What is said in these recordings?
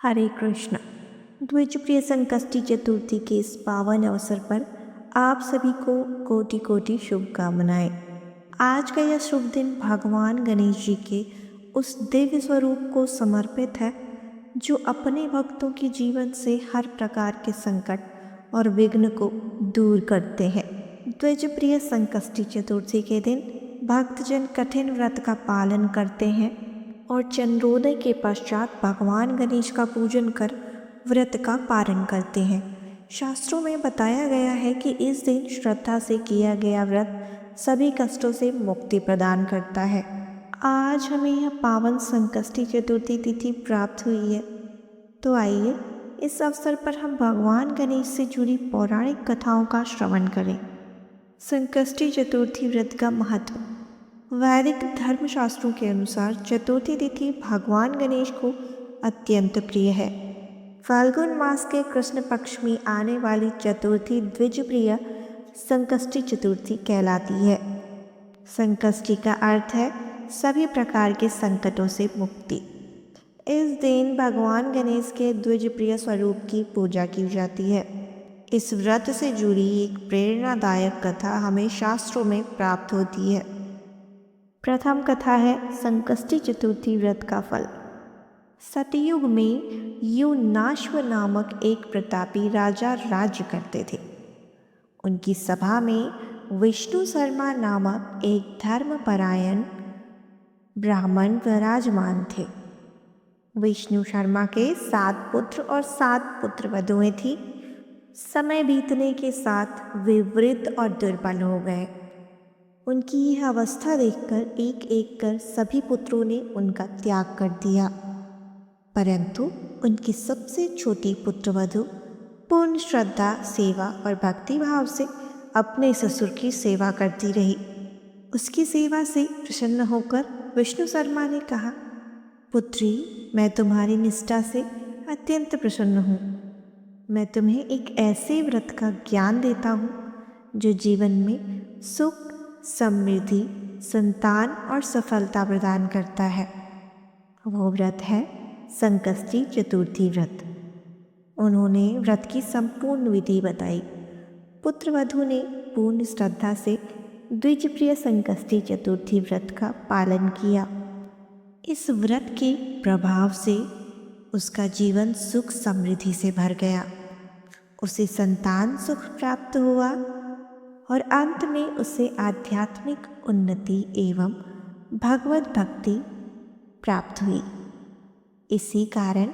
हरे कृष्ण। द्विजप्रिय संकष्टी चतुर्थी के इस पावन अवसर पर आप सभी को कोटि कोटि शुभकामनाएं। आज का यह शुभ दिन भगवान गणेश जी के उस दिव्य स्वरूप को समर्पित है जो अपने भक्तों के जीवन से हर प्रकार के संकट और विघ्न को दूर करते हैं। द्विजप्रिय संकष्टी चतुर्थी के दिन भक्तजन कठिन व्रत का पालन करते हैं और चंद्रोदय के पश्चात भगवान गणेश का पूजन कर व्रत का पारण करते हैं। शास्त्रों में बताया गया है कि इस दिन श्रद्धा से किया गया व्रत सभी कष्टों से मुक्ति प्रदान करता है। आज हमें यह पावन संकष्टी चतुर्थी तिथि प्राप्त हुई है, तो आइए इस अवसर पर हम भगवान गणेश से जुड़ी पौराणिक कथाओं का श्रवण करें। संकष्टी चतुर्थी व्रत का महत्व। वैदिक धर्मशास्त्रों के अनुसार चतुर्थी तिथि भगवान गणेश को अत्यंत प्रिय है। फाल्गुन मास के कृष्ण पक्ष में आने वाली चतुर्थी द्विजप्रिय संकष्टी चतुर्थी कहलाती है। संकष्टी का अर्थ है सभी प्रकार के संकटों से मुक्ति। इस दिन भगवान गणेश के द्विजप्रिय स्वरूप की पूजा की जाती है। इस व्रत से जुड़ी एक प्रेरणादायक कथा हमें शास्त्रों में प्राप्त होती है। प्रथम कथा है संकष्टी चतुर्थी व्रत का फल। सतयुग में युनाश्व नामक एक प्रतापी राजा राज्य करते थे। उनकी सभा में विष्णु शर्मा नामक एक धर्मपरायण ब्राह्मण विराजमान थे। विष्णु शर्मा के 7 पुत्र और 7 पुत्रवधुएं थी। समय बीतने के साथ वे वृद्ध और दुर्बल हो गए। उनकी यह अवस्था देखकर एक एक कर सभी पुत्रों ने उनका त्याग कर दिया, परंतु उनकी सबसे छोटी पुत्रवधु पूर्ण श्रद्धा, सेवा और भक्ति भाव से अपने ससुर की सेवा करती रही। उसकी सेवा से प्रसन्न होकर विष्णु शर्मा ने कहा, पुत्री, मैं तुम्हारी निष्ठा से अत्यंत प्रसन्न हूँ। मैं तुम्हें एक ऐसे व्रत का ज्ञान देता हूँ जो जीवन में सुख, समृद्धि, संतान और सफलता प्रदान करता है। वो व्रत है संकष्टी चतुर्थी व्रत। उन्होंने व्रत की संपूर्ण विधि बताई। पुत्रवधु ने पूर्ण श्रद्धा से द्विजप्रिय संकष्टी चतुर्थी व्रत का पालन किया। इस व्रत के प्रभाव से उसका जीवन सुख समृद्धि से भर गया। उसे संतान सुख प्राप्त हुआ और अंत में उसे आध्यात्मिक उन्नति एवं भगवत भक्ति प्राप्त हुई। इसी कारण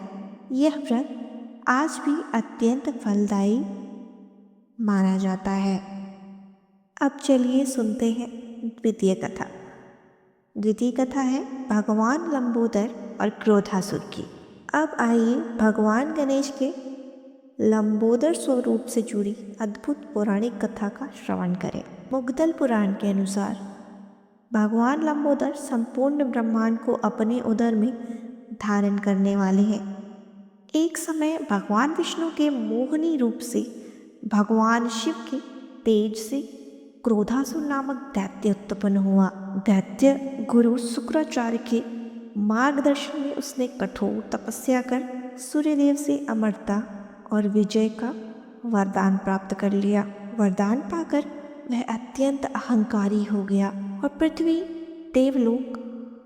यह व्रत आज भी अत्यंत फलदायी माना जाता है। अब चलिए सुनते हैं द्वितीय कथा। द्वितीय कथा है भगवान लंबोदर और क्रोधासुर की। अब आइए भगवान गणेश के लंबोदर स्वरूप से जुड़ी अद्भुत पौराणिक कथा का श्रवण करें। मुग्दल पुराण के अनुसार भगवान लंबोदर संपूर्ण ब्रह्मांड को अपने उदर में धारण करने वाले हैं। एक समय भगवान विष्णु के मोहनी रूप से भगवान शिव के तेज से क्रोधासुर नामक दैत्य उत्पन्न हुआ। दैत्य गुरु शुक्राचार्य के मार्गदर्शन में उसने कठोर तपस्या कर सूर्यदेव से अमरता और विजय का वरदान प्राप्त कर लिया। वरदान पाकर वह अत्यंत अहंकारी हो गया और पृथ्वी, देवलोक,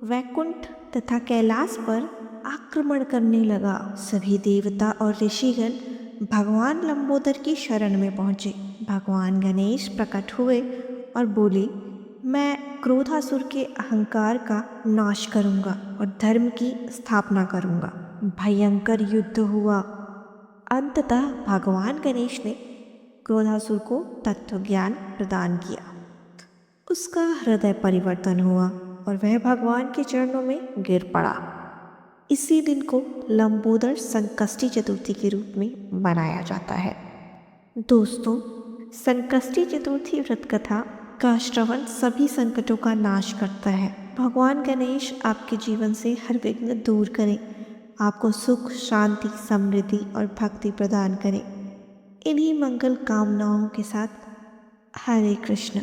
वैकुंठ तथा कैलाश पर आक्रमण करने लगा। सभी देवता और ऋषिगण भगवान लंबोदर की शरण में पहुँचे। भगवान गणेश प्रकट हुए और बोले, मैं क्रोधासुर के अहंकार का नाश करूँगा और धर्म की स्थापना करूँगा। भयंकर युद्ध हुआ। अंततः भगवान गणेश ने क्रोधासुर को तत्व ज्ञान प्रदान किया। उसका हृदय परिवर्तन हुआ और वह भगवान के चरणों में गिर पड़ा। इसी दिन को लंबोदर संकष्टी चतुर्थी के रूप में मनाया जाता है। दोस्तों, संकष्टी चतुर्थी व्रत कथा का श्रवण सभी संकटों का नाश करता है। भगवान गणेश आपके जीवन से हर विघ्न दूर करें, आपको सुख, शांति, समृद्धि और भक्ति प्रदान करें। इन्हीं मंगल कामनाओं के साथ हरे कृष्ण।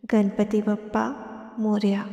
गणपति बप्पा मोरया।